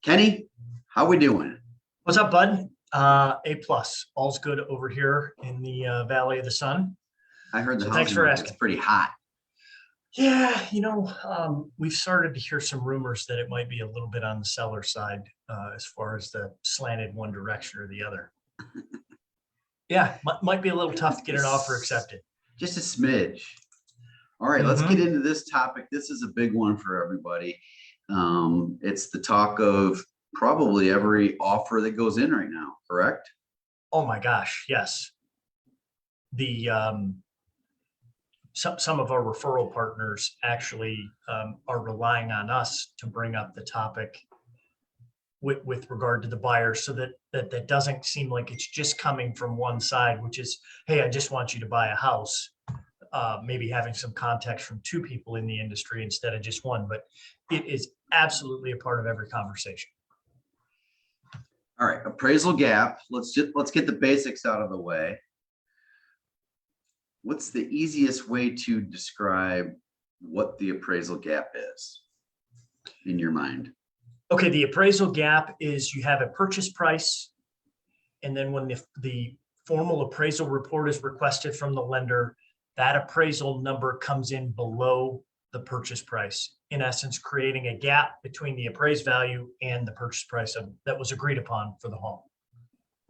Kenny, how we doing? What's up, bud? A plus. All's good over here in the Valley of the Sun. I heard the So thanks housing for market's asking. pretty hot. Yeah, we've started to hear some rumors that it might be a little bit on the seller side as far as the slanted one direction or the other. Yeah, might be a little tough to get an offer accepted. Just a smidge. All right, let's get into this topic. This is a big one for everybody. It's the talk of probably every offer that goes in right now, correct? Oh my gosh, yes. The some of our referral partners actually are relying on us to bring up the topic with regard to the buyers, so that doesn't seem like it's just coming from one side, which is, hey, I just want you to buy a house. Maybe having some context from two people in the industry instead of just one, but it is absolutely a part of every conversation. All right, appraisal gap. Let's get the basics out of the way. What's the easiest way to describe what the appraisal gap is in your mind? Okay, the appraisal gap is you have a purchase price, and then when the formal appraisal report is requested from the lender, that appraisal number comes in below the purchase price, in essence, creating a gap between the appraised value and the purchase price that was agreed upon for the home.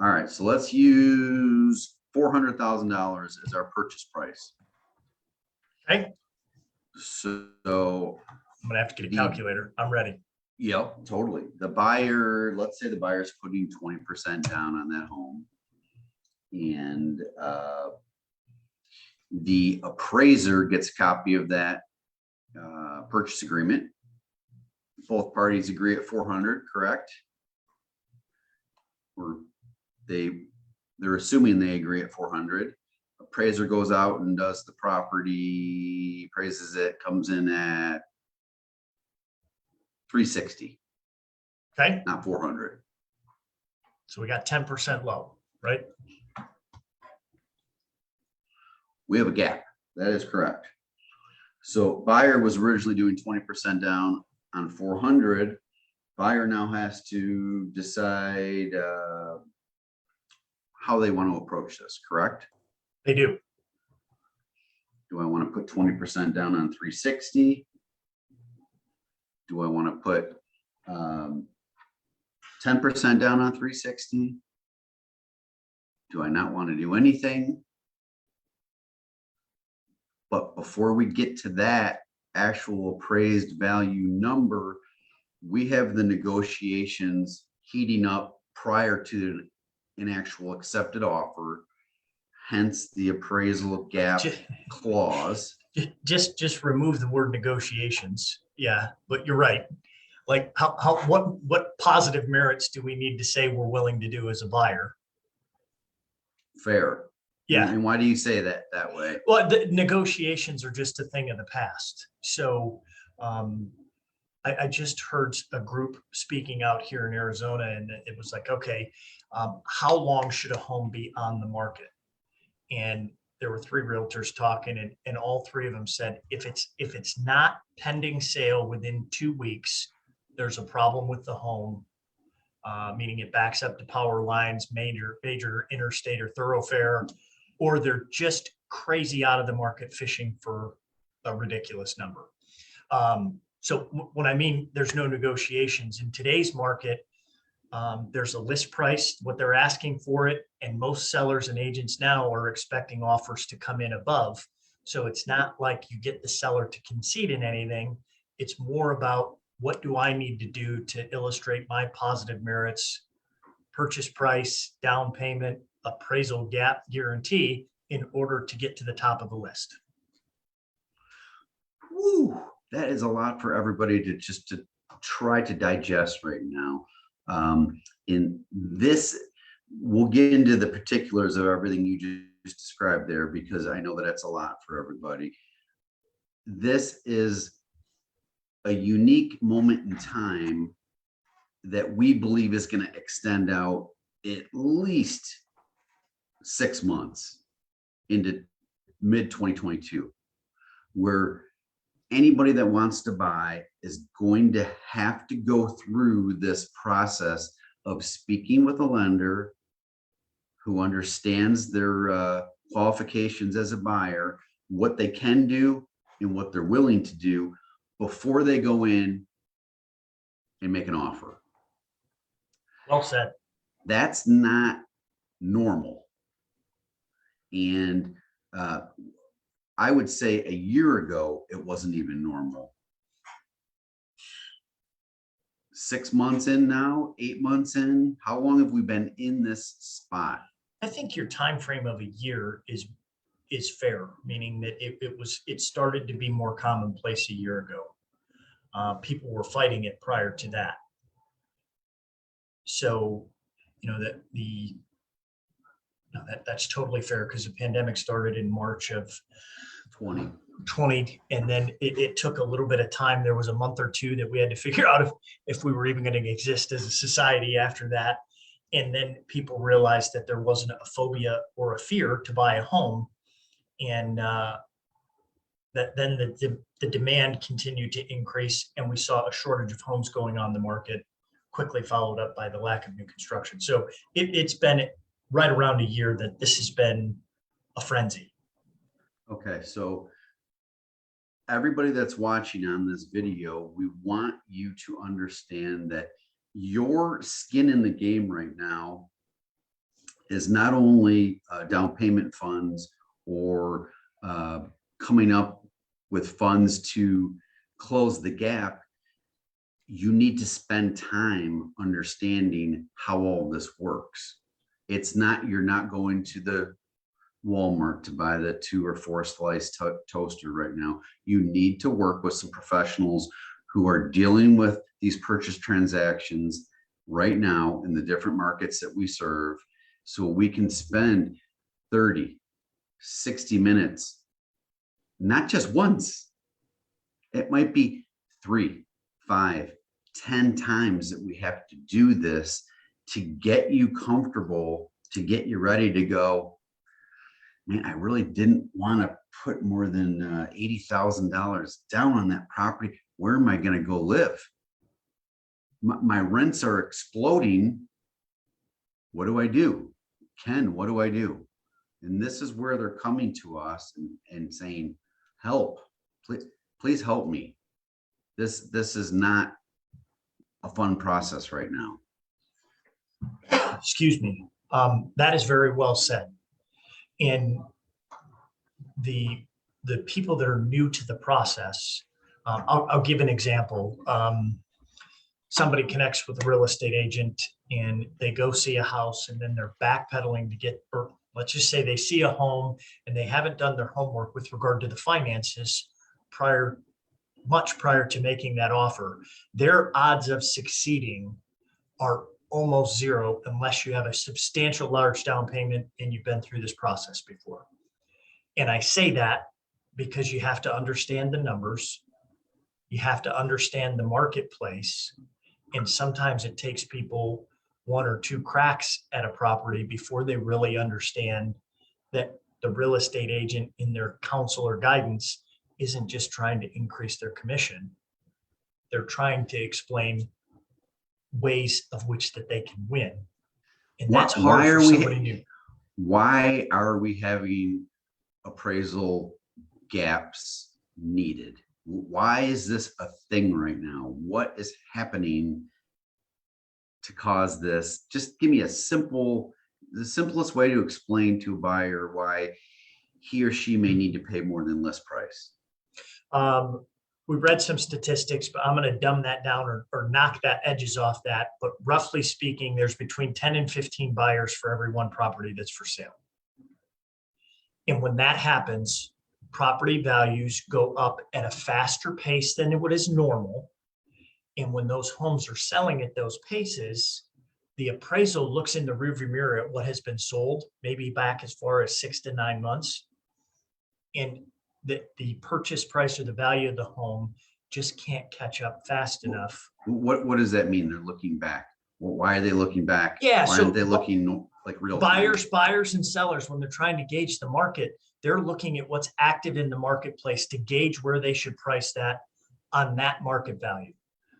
All right, so let's use $400,000 as our purchase price. Okay. So I'm gonna have to get a calculator. I'm ready. Yep, totally. The buyer, let's say the buyer's putting 20% down on that home, and the appraiser gets a copy of that purchase agreement. Both parties agree at 400, correct? Or they're assuming they agree at 400. Appraiser goes out and does the property, appraises it, comes in at 360. Okay. Not 400. So we got 10% low, right? We have a gap. That is correct. So buyer was originally doing 20% down on 400. Buyer now has to decide how they want to approach this, correct? They do. Do I want to put 20% down on 360? Do I want to put 10% down on 360? Do I not want to do anything? But before we get to that actual appraised value number, we have the negotiations heating up prior to an actual accepted offer, hence the appraisal gap clause. Just remove the word negotiations. Yeah, but you're right. Like what positive merits do we need to say we're willing to do as a buyer? Fair. Yeah. And why do you say that way? Well, the negotiations are just a thing of the past. So I just heard a group speaking out here in Arizona, and it was like, okay, how long should a home be on the market? And there were three realtors talking, and all three of them said, if it's not pending sale within 2 weeks, there's a problem with the home, meaning it backs up to power lines, major interstate or thoroughfare, or they're just crazy out of the market fishing for a ridiculous number. So when I mean there's no negotiations in today's market, there's a list price, what they're asking for it, and most sellers and agents now are expecting offers to come in above. So it's not like you get the seller to concede in anything. It's more about, what do I need to do to illustrate my positive merits, purchase price, down payment, appraisal gap guarantee, in order to get to the top of the list. Woo, that is a lot for everybody to try to digest right now. In this, we'll get into the particulars of everything you just described there, because I know that it's a lot for everybody. This is a unique moment in time that we believe is going to extend out at least 6 months into mid 2022, where anybody that wants to buy is going to have to go through this process of speaking with a lender who understands their qualifications as a buyer, what they can do and what they're willing to do before they go in and make an offer. Well said. That's not normal. And I would say a year ago, it wasn't even normal. 6 months in now, 8 months in, how long have we been in this spot? I think your time frame of a year is fair, meaning that it started to be more commonplace a year ago. People were fighting it prior to that. So, that's totally fair, because the pandemic started in March of 2020, and then it took a little bit of time. There was a month or two that we had to figure out if we were even going to exist as a society after that. And then people realized that there wasn't a phobia or a fear to buy a home, and that then the demand continued to increase, and we saw a shortage of homes going on the market, quickly followed up by the lack of new construction. So it's been right around a year that this has been a frenzy. Okay, so everybody that's watching on this video, we want you to understand that your skin in the game right now is not only down payment funds or coming up with funds to close the gap. You need to spend time understanding how all this works. It's not, you're not going to the Walmart to buy the 2 or 4 slice toaster right now. You need to work with some professionals who are dealing with these purchase transactions right now in the different markets that we serve, so we can spend 30, 60 minutes, not just once. It might be 3, 5, 10 times that we have to do this to get you comfortable, to get you ready to go, man, I really didn't want to put more than $80,000 down on that property. Where am I going to go live? My rents are exploding. What do I do? Ken, what do I do? And this is where they're coming to us and saying, help, please help me. This is not a fun process right now. Excuse me. That is very well said. And the people that are new to the process, I'll give an example. Somebody connects with a real estate agent and they go see a house, and then they're backpedaling to get, or let's just say they see a home and they haven't done their homework with regard to the finances much prior to making that offer. Their odds of succeeding are almost zero unless you have a substantial large down payment and you've been through this process before. And I say that because you have to understand the numbers, you have to understand the marketplace, and sometimes it takes people 1 or 2 cracks at a property before they really understand that the real estate agent in their counsel or guidance isn't just trying to increase their commission. They're trying to explain ways of which that they can win. And that's hard for somebody new. Why are we having appraisal gaps needed? Why is this a thing right now? What is happening to cause this? Just give me the simplest way to explain to a buyer why he or she may need to pay more than list price. We read some statistics, but I'm going to dumb that down or knock that edges off that. But roughly speaking, there's between 10 and 15 buyers for every 1 property that's for sale. And when that happens, property values go up at a faster pace than what is normal. And when those homes are selling at those paces, the appraisal looks in the rearview mirror at what has been sold, maybe back as far as 6 to 9 months. And the purchase price or the value of the home just can't catch up fast enough. What does that mean? They're looking back. Well, why are they looking back? Yeah, why aren't they looking like real buyers and sellers, when they're trying to gauge the market, they're looking at what's active in the marketplace to gauge where they should price that on that market value.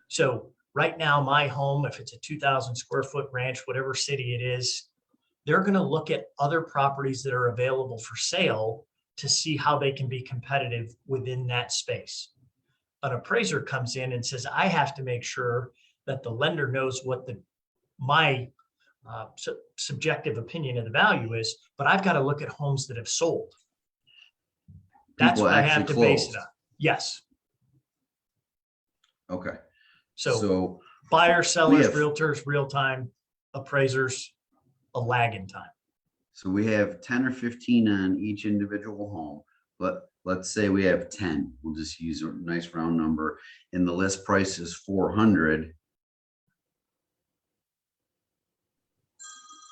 So right now, my home, if it's a 2,000 square foot ranch, whatever city it is, they're going to look at other properties that are available for sale to see how they can be competitive within that space. An appraiser comes in and says, I have to make sure that the lender knows what my subjective opinion of the value is, but I've got to look at homes that have sold. That's People what I have actually to base it closed. on. Yes. Okay. So buyers, sellers, have- realtors, real time, appraisers, a lag in time. So we have 10 or 15 on each individual home, but let's say we have 10. We'll just use a nice round number, and the list price is 400.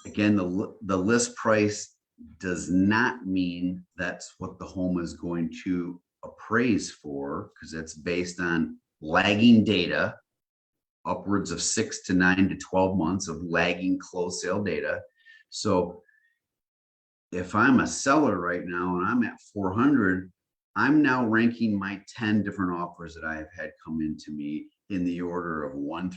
Again, the list price does not mean that's what the home is going to appraise for, because it's based on lagging data, upwards of 6 to 9 to 12 months of lagging closed sale data. So if I'm a seller right now and I'm at 400, I'm now ranking my 10 different offers that I have had come into me in the order of 1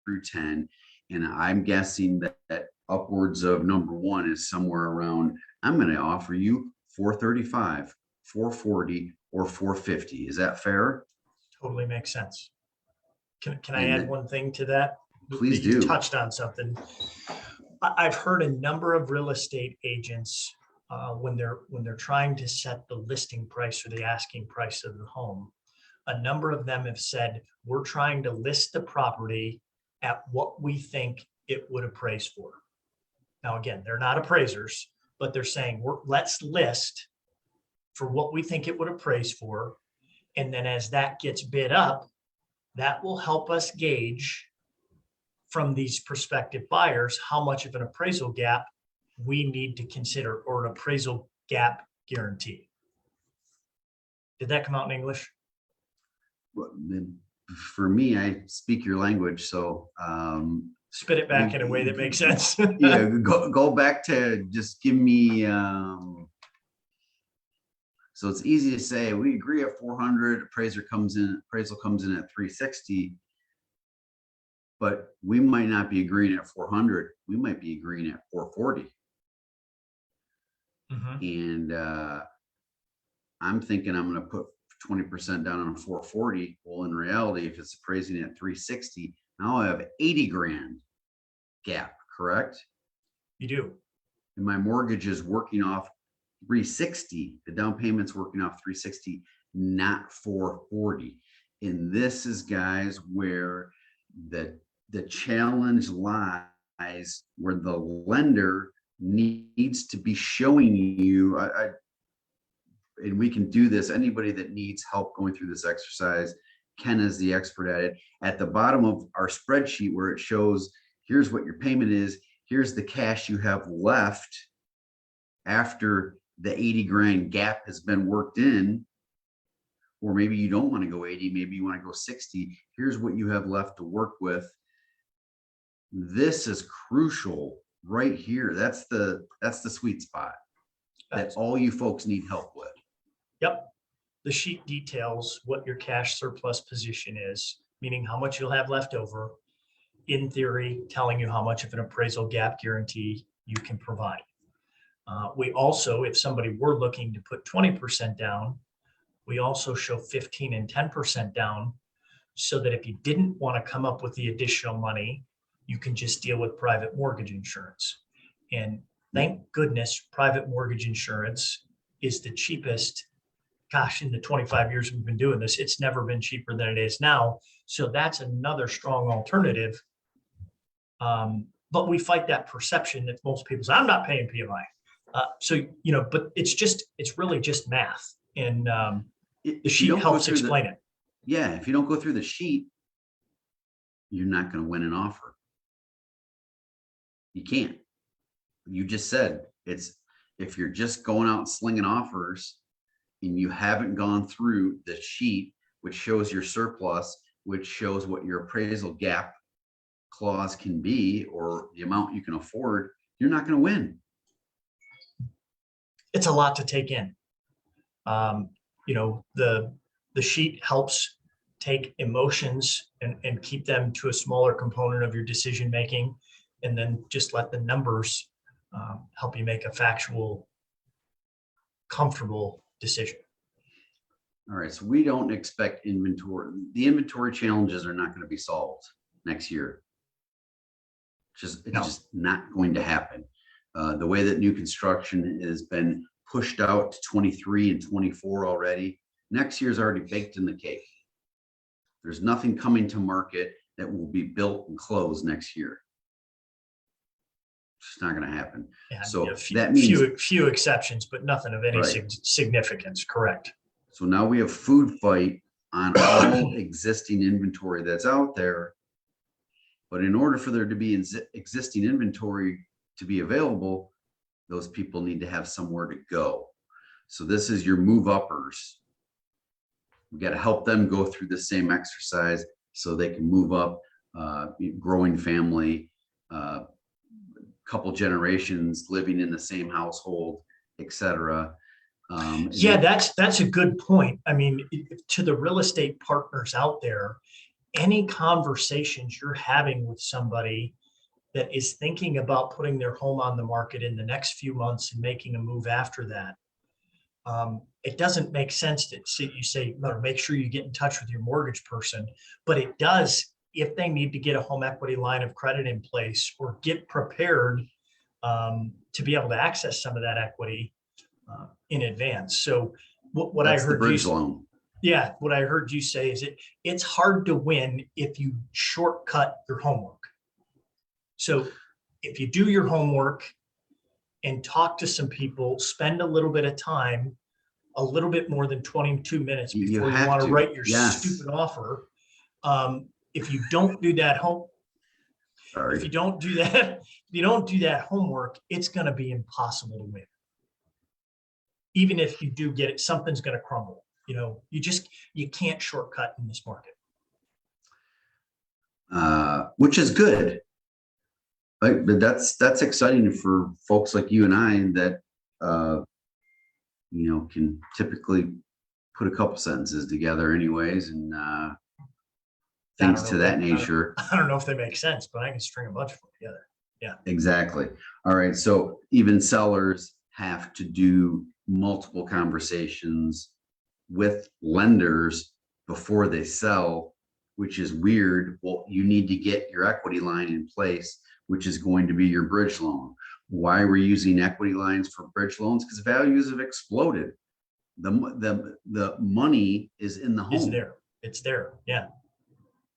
through 10. And I'm guessing that upwards of number 1 is somewhere around, I'm going to offer you 435, 440, or 450. Is that fair? Totally makes sense. Can I And add one thing to that? Please You do. touched on something. I've heard a number of real estate agents when they're trying to set the listing price or the asking price of the home. A number of them have said, we're trying to list the property at what we think it would appraise for. Now, again, they're not appraisers, but they're saying, let's list for what we think it would appraise for. And then as that gets bid up, that will help us gauge from these prospective buyers how much of an appraisal gap we need to consider, or an appraisal gap guarantee. Did that come out in English? Well, for me, I speak your language, so Spit it back in a way that makes sense. yeah, go back to just give me. So it's easy to say we agree at 400. Appraisal comes in at 360, but we might not be agreeing at 400. We might be agreeing at 440. And I'm thinking I'm going to put 20% down on a 440. Well, in reality, if it's appraising at 360, now I have 80 grand gap, correct? You do. And my mortgage is working off 360. The down payment's working off 360, not 440. And this is, guys, where the challenge lies, where the lender needs to be showing you, and we can do this. Anybody that needs help going through this exercise, Ken is the expert at it. At the bottom of our spreadsheet where it shows, here's what your payment is, here's the cash you have left after the 80 grand gap has been worked in, or maybe you don't want to go 80, maybe you want to go 60. Here's what you have left to work with. This is crucial right here. That's the sweet spot that all you folks need help with. Yep. The sheet details what your cash surplus position is, meaning how much you'll have left over, in theory, telling you how much of an appraisal gap guarantee you can provide. We also, if somebody were looking to put 20% down, we also show 15 and 10% down, so that if you didn't want to come up with the additional money, you can just deal with private mortgage insurance. And thank goodness, private mortgage insurance is the cheapest. Gosh, in the 25 years we've been doing this, it's never been cheaper than it is now. So that's another strong alternative. But we fight that perception that most people say, I'm not paying PMI. But it's really just math. And the sheet helps explain it. Yeah, if you don't go through the sheet, you're not going to win an offer. You can't. You just said if you're just going out and slinging offers and you haven't gone through the sheet, which shows your surplus, which shows what your appraisal gap clause can be, or the amount you can afford, you're not going to win. It's a lot to take in. You know, the sheet helps take emotions and keep them to a smaller component of your decision making, and then just let the numbers help you make a factual, comfortable decision. All right, so we don't expect inventory. The inventory challenges are not going to be solved next year. It's No. just not going to happen. The way that new construction has been pushed out to 23 and 24 already, next year's already baked in the cake. There's nothing coming to market that will be built and closed next year. It's not going to happen. Yeah, So few, that means few exceptions, but nothing of any right. significance. Correct. So now we have food fight on all existing inventory that's out there. But in order for there to be existing inventory to be available, those people need to have somewhere to go. So this is your move uppers. We got to help them go through the same exercise so they can move up, growing family, couple generations living in the same household, etc. Yeah, that's a good point. I mean, to the real estate partners out there, any conversations you're having with somebody that is thinking about putting their home on the market in the next few months and making a move after that, it doesn't make sense that you say, no, make sure you get in touch with your mortgage person, but it does if they need to get a home equity line of credit in place or get prepared to be able to access some of that equity in advance. So what that's I heard the bridge you, loan. yeah, what I heard you say is it's hard to win if you shortcut your homework. So if you do your homework and talk to some people, spend a little bit of time, a little bit more than 22 minutes before you want to write your stupid offer. If you don't do that if you don't do that homework, it's going to be impossible to win. Even if you do get it, something's going to crumble. You know, you can't shortcut in this market. Which is good. Right? But that's exciting for folks like you and I that can typically put a couple sentences together anyways, and things to that nature. I don't know if they make sense, but I can string a bunch of them together. Yeah, exactly. All right, so even sellers have to do multiple conversations with lenders before they sell, which is weird. Well, you need to get your equity line in place, which is going to be your bridge loan. Why we're using equity lines for bridge loans? Because values have exploded. The money is in the home. It's there. Yeah.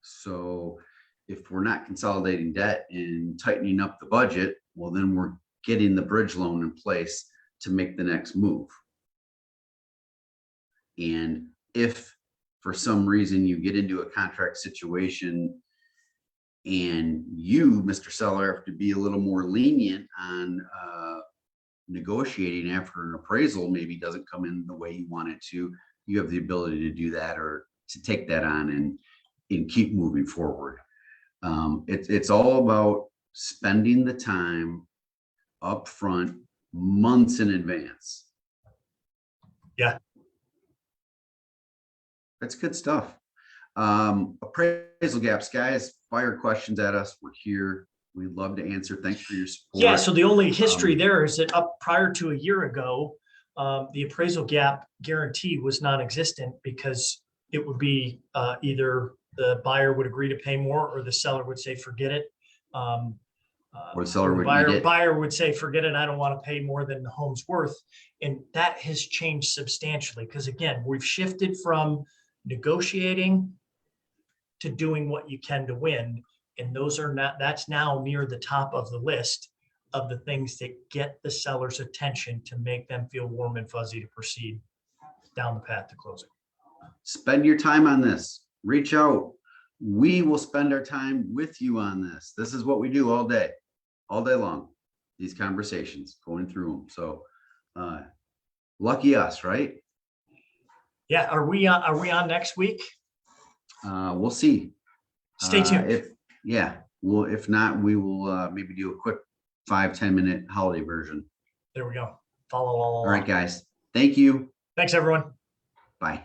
So if we're not consolidating debt and tightening up the budget, well, then we're getting the bridge loan in place to make the next move. And if for some reason you get into a contract situation and you, Mr. Seller, have to be a little more lenient on negotiating after an appraisal maybe doesn't come in the way you want it to, you have the ability to do that or to take that on and keep moving forward. It's all about spending the time up front, months in advance. Yeah. That's good stuff. Appraisal gaps, guys, fire questions at us. We're here. We'd love to answer. Thanks for your support. Yeah, so the only history there is that up prior to a year ago, the appraisal gap guarantee was non-existent because it would be either the buyer would agree to pay more or the seller would say, forget it. Or the seller would eat it. Buyer would say, forget it, I don't want to pay more than the home's worth. And that has changed substantially because, again, we've shifted from negotiating to doing what you can to win. And that's now near the top of the list of the things that get the seller's attention to make them feel warm and fuzzy to proceed down the path to closing. Spend your time on this. Reach out. We will spend our time with you on this. This is what we do all day long, these conversations, going through them. So lucky us, right? Yeah. Are we on next week? We'll see. Stay tuned. If not, we will maybe do a quick 5-10 minute holiday version. There we go. Follow along. All right, guys. Thank you. Thanks, everyone. Bye.